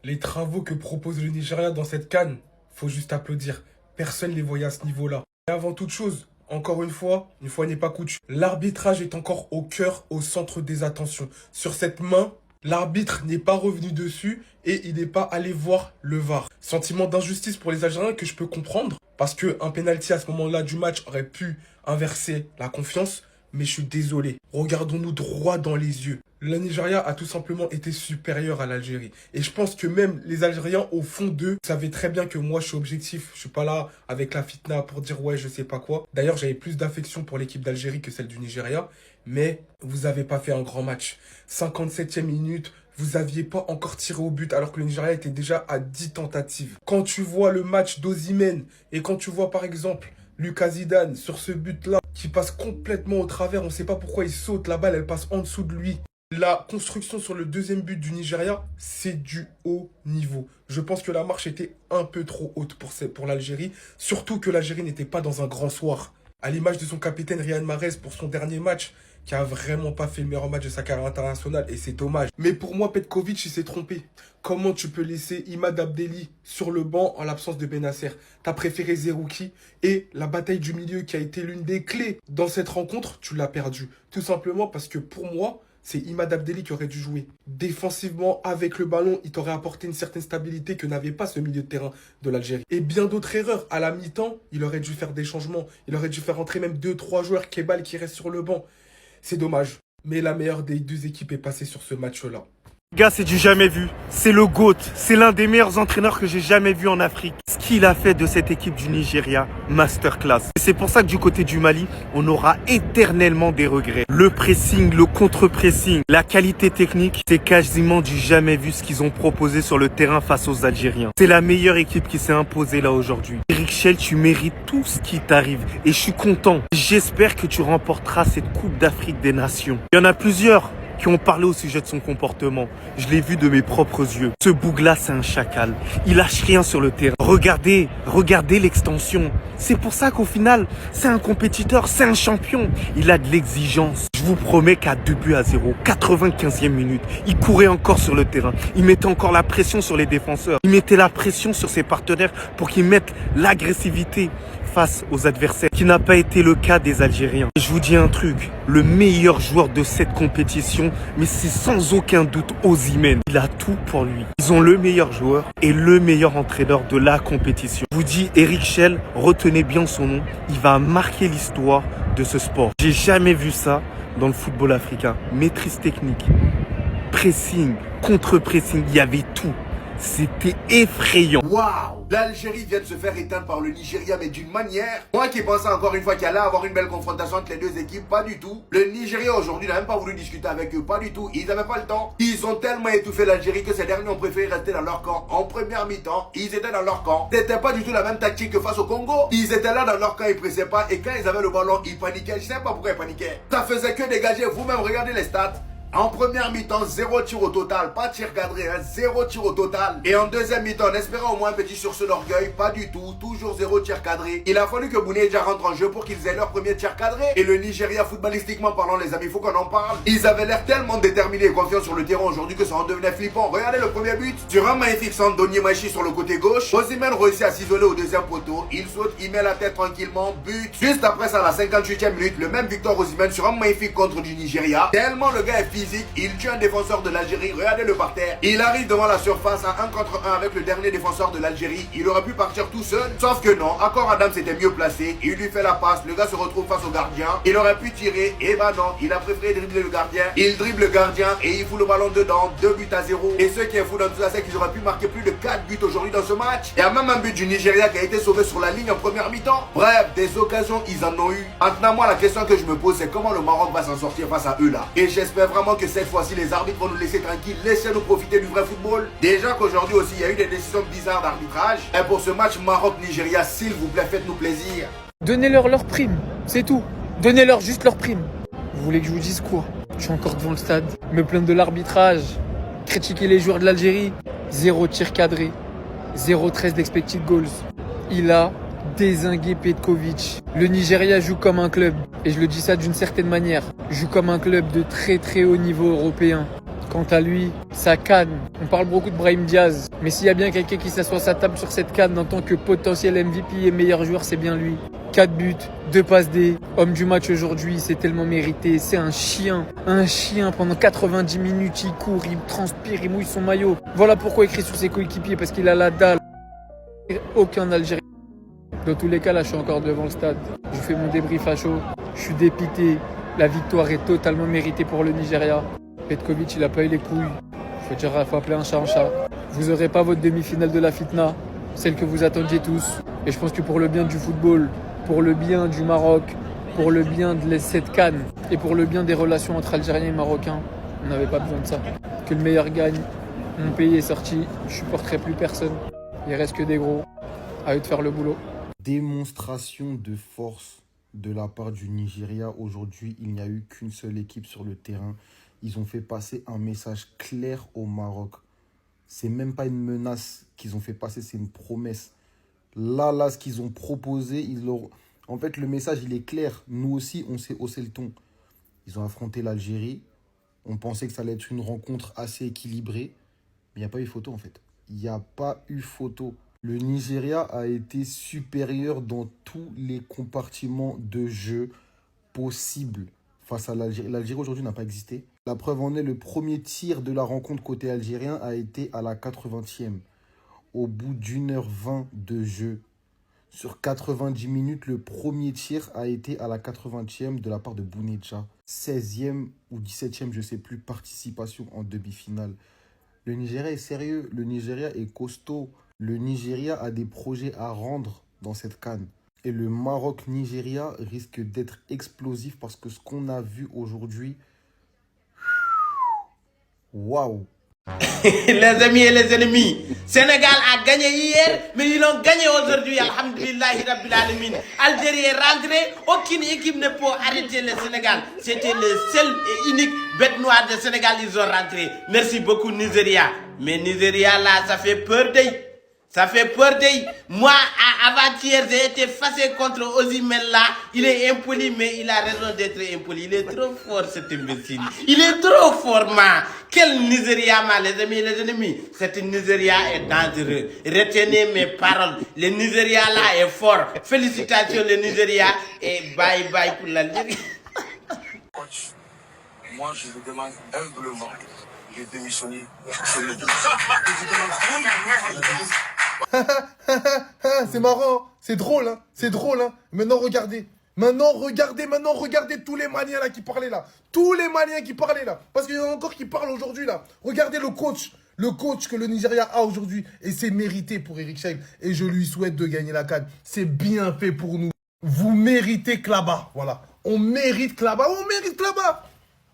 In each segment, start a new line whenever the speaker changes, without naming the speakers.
Les travaux que propose le Nigeria dans cette CAN, faut juste applaudir. Personne ne les voyait à ce niveau-là. Et avant toute chose, encore une fois n'est pas coutume, l'arbitrage est encore au cœur, au centre des attentions. Sur cette main, l'arbitre n'est pas revenu dessus et il n'est pas allé voir le VAR. Sentiment d'injustice pour les Algériens que je peux comprendre, parce qu'un penalty à ce moment-là du match aurait pu inverser la confiance, mais je suis désolé. Regardons-nous droit dans les yeux. Le Nigeria a tout simplement été supérieur à l'Algérie. Et je pense que même les Algériens, au fond d'eux, savaient très bien que moi, je suis objectif. Je suis pas là avec la fitna pour dire ouais, je sais pas quoi. D'ailleurs, j'avais plus d'affection pour l'équipe d'Algérie que celle du Nigeria. Mais vous avez pas fait un grand match. 57e minute, vous aviez pas encore tiré au but alors que le Nigeria était déjà à 10 tentatives. Quand tu vois le match d'Osimhen et quand tu vois par exemple Lucas Zidane sur ce but-là qui passe complètement au travers, on sait pas pourquoi il saute, la balle elle passe en dessous de lui. La construction sur le deuxième but du Nigeria, c'est du haut niveau. Je pense que la marche était un peu trop haute pour l'Algérie, surtout que l'Algérie n'était pas dans un grand soir. À l'image de son capitaine Riyad Mahrez pour son dernier match, qui a vraiment pas fait le meilleur match de sa carrière internationale, et c'est dommage. Mais pour moi, Petkovic, il s'est trompé. Comment tu peux laisser Imad Abdelli sur le banc en l'absence de Benasser? T'as préféré Zerouki et la bataille du milieu qui a été l'une des clés dans cette rencontre, tu l'as perdue. Tout simplement parce que pour moi, c'est Imad Abdelli qui aurait dû jouer. Défensivement, avec le ballon, il t'aurait apporté une certaine stabilité que n'avait pas ce milieu de terrain de l'Algérie. Et bien d'autres erreurs. À la mi-temps, il aurait dû faire des changements. Il aurait dû faire entrer même 2-3 joueurs, Kebal qui reste sur le banc. C'est dommage. Mais la meilleure des deux équipes est passée sur ce match-là.
Gars, c'est du jamais vu. C'est le GOAT. C'est l'un des meilleurs entraîneurs que j'ai jamais vu en Afrique. Ce qu'il a fait de cette équipe du Nigeria, masterclass. Et c'est pour ça que du côté du Mali, on aura éternellement des regrets. Le pressing, le contre-pressing, la qualité technique, c'est quasiment du jamais vu ce qu'ils ont proposé sur le terrain face aux Algériens. C'est la meilleure équipe qui s'est imposée là aujourd'hui. Eric Chelle, tu mérites tout ce qui t'arrive. Et je suis content. J'espère que tu remporteras cette Coupe d'Afrique des Nations. Il y en a plusieurs qui ont parlé au sujet de son comportement. Je l'ai vu de mes propres yeux. Ce bougla, c'est un chacal. Il lâche rien sur le terrain. Regardez l'extension. C'est pour ça qu'au final, c'est un compétiteur, c'est un champion. Il a de l'exigence. Je vous promets qu'à 2-0, 95e minute, il courait encore sur le terrain. Il mettait encore la pression sur les défenseurs. Il mettait la pression sur ses partenaires pour qu'ils mettent l'agressivité face aux adversaires, qui n'a pas été le cas des Algériens. Et je vous dis un truc, le meilleur joueur de cette compétition, mais c'est sans aucun doute Osimhen. Il a tout pour lui. Ils ont le meilleur joueur et le meilleur entraîneur de la compétition. Je vous dis, Eric Chelle, retenez bien son nom, il va marquer l'histoire de ce sport. J'ai jamais vu ça dans le football africain. Maîtrise technique, pressing, contre-pressing, il y avait tout. C'était effrayant.
Waouh! L'Algérie vient de se faire éteindre par le Nigeria, mais d'une manière. Moi qui pensais encore une fois qu'il allait avoir une belle confrontation entre les deux équipes, pas du tout. Le Nigeria aujourd'hui n'a même pas voulu discuter avec eux, pas du tout. Ils n'avaient pas le temps. Ils ont tellement étouffé l'Algérie que ces derniers ont préféré rester dans leur camp. En première mi-temps, ils étaient dans leur camp. C'était pas du tout la même tactique que face au Congo. Ils étaient là dans leur camp, ils pressaient pas. Et quand ils avaient le ballon, ils paniquaient. Je sais pas pourquoi ils paniquaient. Ça faisait que dégager. Vous-même, regardez les stats. En première mi-temps, 0 tir au total. Pas tir cadré, hein, 0 tir au total. Et en deuxième mi-temps, on espérait au moins un petit sursaut d'orgueil. Pas du tout. Toujours 0 tir cadré. Il a fallu que Bounedjah rentre en jeu pour qu'ils aient leur premier tir cadré. Et le Nigeria, footballistiquement parlant, les amis, il faut qu'on en parle. Ils avaient l'air tellement déterminés et confiants sur le terrain aujourd'hui que ça en devenait flippant. Regardez le premier but. Sur un magnifique centre d'Onyemaechi sur le côté gauche. Osimhen réussit à s'isoler au deuxième poteau. Il saute, il met la tête tranquillement. But. Juste après ça, à la 58e minute, le même Victor Osimhen sur un magnifique contre du Nigeria. Tellement le gars est physique, il tue un défenseur de l'Algérie, regardez-le par terre. Il arrive devant la surface à 1 contre 1 avec le dernier défenseur de l'Algérie. Il aurait pu partir tout seul, sauf que non. Encore Adam s'était mieux placé, il lui fait la passe, le gars se retrouve face au gardien. Il aurait pu tirer, et bah non, il a préféré dribbler le gardien. Il dribble le gardien et il fout le ballon dedans, 2-0. Et ce qui est fou dans tout ça, c'est qu'ils auraient pu marquer plus de 4 buts aujourd'hui dans ce match. Il y a même un but du Nigeria qui a été sauvé sur la ligne en première mi-temps. Bref, des occasions, ils en ont eu. Maintenant, moi, la question que je me pose, c'est comment le Maroc va s'en sortir face à eux là. Et j'espère vraiment que cette fois-ci, les arbitres vont nous laisser tranquilles, laissez-nous profiter du vrai football. Déjà qu'aujourd'hui aussi, il y a eu des décisions bizarres d'arbitrage. Et pour ce match Maroc-Nigeria, s'il vous plaît, faites-nous plaisir.
Donnez-leur leur prime, c'est tout. Donnez-leur juste leur prime. Vous voulez que je vous dise quoi? Je suis encore devant le stade, me plaindre de l'arbitrage, critiquer les joueurs de l'Algérie. 0 tir cadré, 0,13 d'expected goals. Il a dézingué Petkovic. Le Nigeria joue comme un club, et je le dis ça d'une certaine manière, joue comme un club de très très haut niveau européen. Quant à lui, sa CAN. On parle beaucoup de Brahim Diaz, mais s'il y a bien quelqu'un qui s'assoit à sa table sur cette CAN en tant que potentiel MVP et meilleur joueur, c'est bien lui. 4 buts, 2 passes D, homme du match aujourd'hui, c'est tellement mérité. C'est un chien pendant 90 minutes, il court, il transpire, il mouille son maillot. Voilà pourquoi il crie sur ses coéquipiers, parce qu'il a la dalle. Aucun Algérien. Dans tous les cas, là, je suis encore devant le stade. Je fais mon débrief à chaud. Je suis dépité. La victoire est totalement méritée pour le Nigeria. Petkovic, il a pas eu les couilles. Faut appeler un chat un chat. Vous aurez pas votre demi-finale de la Fitna, celle que vous attendiez tous. Et je pense que pour le bien du football, pour le bien du Maroc, pour le bien de cette CAN et pour le bien des relations entre Algériens et Marocains, on n'avait pas besoin de ça. Que le meilleur gagne. Mon pays est sorti. Je supporterai plus personne. Il reste que des gros. À eux de faire le boulot.
Démonstration de force de la part du Nigeria. Aujourd'hui, il n'y a eu qu'une seule équipe sur le terrain. Ils ont fait passer un message clair au Maroc. C'est même pas une menace qu'ils ont fait passer, c'est une promesse. Là, ce qu'ils ont proposé, en fait, le message, il est clair. Nous aussi, on s'est haussé le ton. Ils ont affronté l'Algérie. On pensait que ça allait être une rencontre assez équilibrée. Mais il n'y a pas eu photo, en fait. Il n'y a pas eu photo. Le Nigeria a été supérieur dans tous les compartiments de jeu possibles face à l'Algérie. L'Algérie aujourd'hui n'a pas existé. La preuve en est, le premier tir de la rencontre côté algérien a été à la 80e. Au bout d'1h20 de jeu. Sur 90 minutes, le premier tir a été à la 80e de la part de Bounedjah. 16e ou 17e, je ne sais plus, participation en demi-finale. Le Nigeria est sérieux, le Nigeria est costaud. Le Nigeria a des projets à rendre dans cette CAN. Et le Maroc-Nigeria risque d'être explosif parce que ce qu'on a vu aujourd'hui, waouh!
Les amis et les ennemis, Sénégal a gagné hier, mais ils ont gagné aujourd'hui, alhamdulillahi rabbil alamin. Algérie est rentrée, aucune équipe ne peut arrêter le Sénégal. C'était le seul et unique bête noire du Sénégal, ils ont rentré. Merci beaucoup Nigeria. Mais Nigeria là, ça fait peur d'eux. Ça fait peur d'eux. Moi, avant-hier, j'ai été fâché contre Osimhen là. Il est impoli, mais il a raison d'être impoli. Il est trop fort, cet imbécile. Il est trop fort, man. Quel Nigeria, man, les amis et les ennemis. Cet Nigeria est dangereux. Retenez mes paroles. Le Nigeria là est fort. Félicitations, le Nigeria. Et bye bye pour l'Algérie.
Coach, moi, je vous demande humblement de démissionner.
C'est marrant, c'est drôle, hein. C'est drôle, hein. Maintenant, regardez. Maintenant, regardez tous les Maliens là qui parlaient là. Tous les Maliens qui parlaient là. Parce qu'il y en a encore qui parlent aujourd'hui là. Regardez le coach. Le coach que le Nigeria a aujourd'hui. Et c'est mérité pour Eric Chelle. Et je lui souhaite de gagner la CAN. C'est bien fait pour nous. Vous méritez Klaba. Voilà. On mérite Klaba. On mérite Klaba.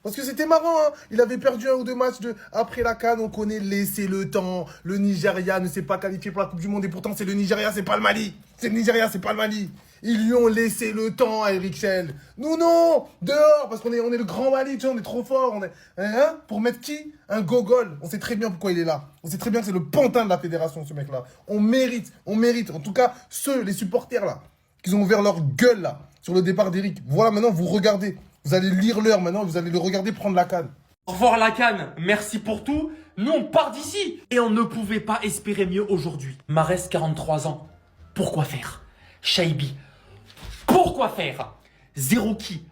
Parce que c'était marrant, hein. Il avait perdu 1 ou 2 matchs après la CAN, on connaît, laissez le temps. Le Nigeria ne s'est pas qualifié pour la Coupe du Monde et pourtant c'est le Nigeria, c'est pas le Mali. C'est le Nigeria, c'est pas le Mali. Ils lui ont laissé le temps à Eric Chelle. Nous non, dehors, parce qu'on est le grand Mali, tu vois, on est trop fort. On est, hein, pour mettre qui? Un gogol. On sait très bien pourquoi il est là. On sait très bien que c'est le pantin de la fédération, ce mec-là. On mérite. En tout cas, les supporters là, qui ont ouvert leur gueule là, sur le départ d'Eric. Voilà, maintenant vous regardez. Vous allez lire l'heure maintenant, vous allez le regarder prendre la CAN.
Au revoir la CAN, merci pour tout. Nous on part d'ici. Et on ne pouvait pas espérer mieux aujourd'hui. Marès 43 ans. Pourquoi faire? Shaibi. Pourquoi faire? Zerouki.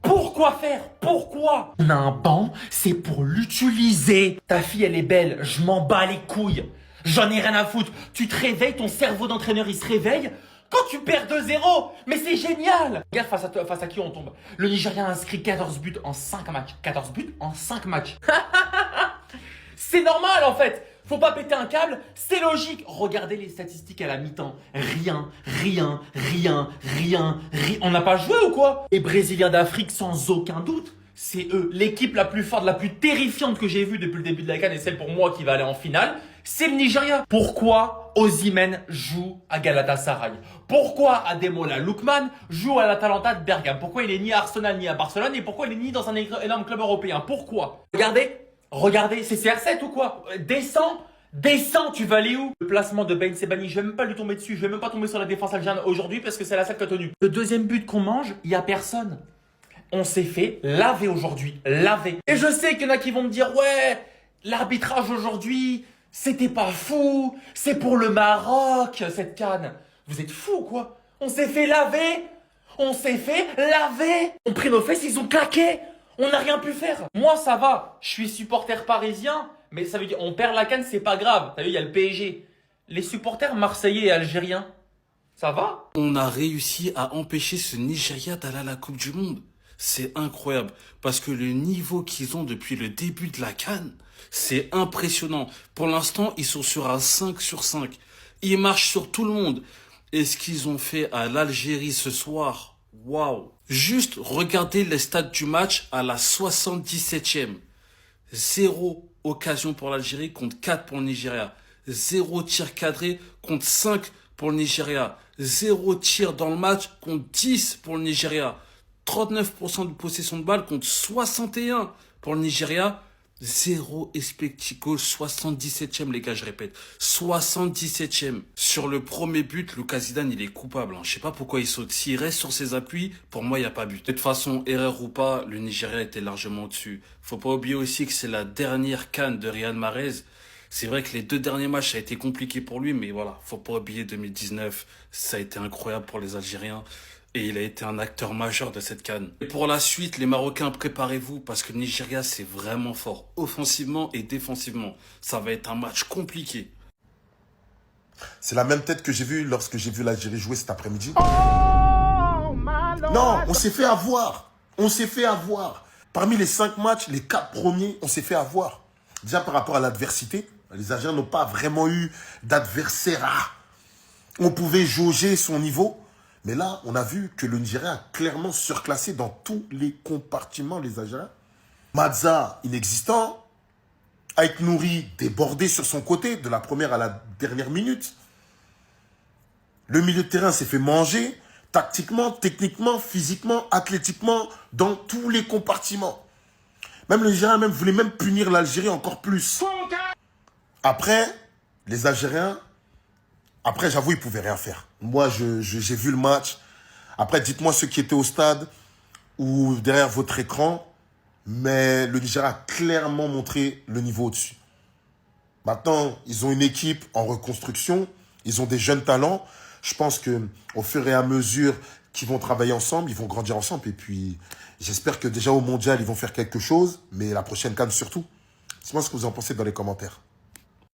Pourquoi faire? Pourquoi? On a un banc, c'est pour l'utiliser. Ta fille elle est belle, je m'en bats les couilles. J'en ai rien à foutre. Tu te réveilles, ton cerveau d'entraîneur il se réveille. Quand tu perds 2-0, mais c'est génial! Regarde face à qui on tombe. Le Nigeria a inscrit 14 buts en 5 matchs. 14 buts en 5 matchs. C'est normal en fait. Faut pas péter un câble, c'est logique. Regardez les statistiques à la mi-temps. Rien. On n'a pas joué ou quoi? Les Brésiliens d'Afrique sans aucun doute. C'est eux, l'équipe la plus forte, la plus terrifiante que j'ai vue depuis le début de la CAN et celle pour moi qui va aller en finale, c'est le Nigeria. Pourquoi Osimhen joue à Galatasaray? Pourquoi Ademola Lookman joue à l'Atalanta de Bergame? Pourquoi il est ni à Arsenal ni à Barcelone et pourquoi il est ni dans un énorme club européen? Pourquoi? Regardez, c'est CR7 ou quoi? Descends, tu vas aller où? Le placement de Ben Sebani, je vais même pas lui tomber dessus, je vais même pas tomber sur la défense algérienne aujourd'hui parce que c'est la seule qui a tenu. Le deuxième but qu'on mange, il y a personne. On s'est fait laver aujourd'hui, laver. Et je sais qu'il y en a qui vont me dire, ouais, L'arbitrage aujourd'hui, c'était pas fou. C'est pour le Maroc, cette CAN. Vous êtes fous, quoi. On s'est fait laver. On s'est fait laver. On pris nos fesses, ils ont claqué. On n'a rien pu faire. Moi, ça va. Je suis supporter parisien. Mais ça veut dire, on perd la CAN, c'est pas grave. T'as vu, il y a le PSG. Les supporters marseillais et algériens, ça va?
On a réussi à empêcher ce Nigeria d'aller à la Coupe du Monde. C'est incroyable. Parce que le niveau qu'ils ont depuis le début de la CAN, c'est impressionnant. Pour l'instant, ils sont sur un 5 sur 5. Ils marchent sur tout le monde. Et ce qu'ils ont fait à l'Algérie ce soir, waouh! Juste regardez les stats du match à la 77e. 0 occasion pour l'Algérie contre 4 pour le Nigeria. 0 tir cadré contre 5 pour le Nigeria. 0 tir dans le match contre 10 pour le Nigeria. 39% de possession de balle contre 61 pour le Nigeria. 0 expected goal, 77e les gars, je répète. 77e. Sur le premier but, Lucas Zidane, il est coupable. Je sais pas pourquoi il saute. S'il reste sur ses appuis, pour moi, il n'y a pas but. De toute façon, erreur ou pas, le Nigeria était largement au-dessus. Faut pas oublier aussi que c'est la dernière CAN de Riyad Mahrez. C'est vrai que les 2 derniers matchs, ça a été compliqué pour lui, mais voilà, faut pas oublier 2019. Ça a été incroyable pour les Algériens. Et il a été un acteur majeur de cette CAN. Et pour la suite, les Marocains, préparez-vous parce que le Nigeria, c'est vraiment fort. Offensivement et défensivement. Ça va être un match compliqué.
C'est la même tête que j'ai vue lorsque j'ai vu l'Algérie jouer cet après-midi. Non, on s'est fait avoir. On s'est fait avoir. Parmi les 5 matchs, les 4 premiers, on s'est fait avoir. Déjà par rapport à l'adversité, les Algériens n'ont pas vraiment eu d'adversaire. On pouvait jauger son niveau. Mais là, on a vu que le Nigeria a clairement surclassé dans tous les compartiments les Algériens. Mazza, inexistant. Aït Nouri, débordé sur son côté, de la première à la dernière minute. Le milieu de terrain s'est fait manger, tactiquement, techniquement, physiquement, athlétiquement, dans tous les compartiments. Même le Nigeria voulait même punir l'Algérie encore plus. Après, les Algériens... Après, j'avoue, ils ne pouvaient rien faire. Moi, j'ai vu le match. Après, dites-moi ceux qui étaient au stade ou derrière votre écran. Mais le Nigeria a clairement montré le niveau au-dessus. Maintenant, ils ont une équipe en reconstruction. Ils ont des jeunes talents. Je pense qu'au fur et à mesure qu'ils vont travailler ensemble, ils vont grandir ensemble. Et puis, j'espère que déjà au Mondial, ils vont faire quelque chose. Mais la prochaine CAN surtout. Dites-moi ce que vous en pensez dans les commentaires.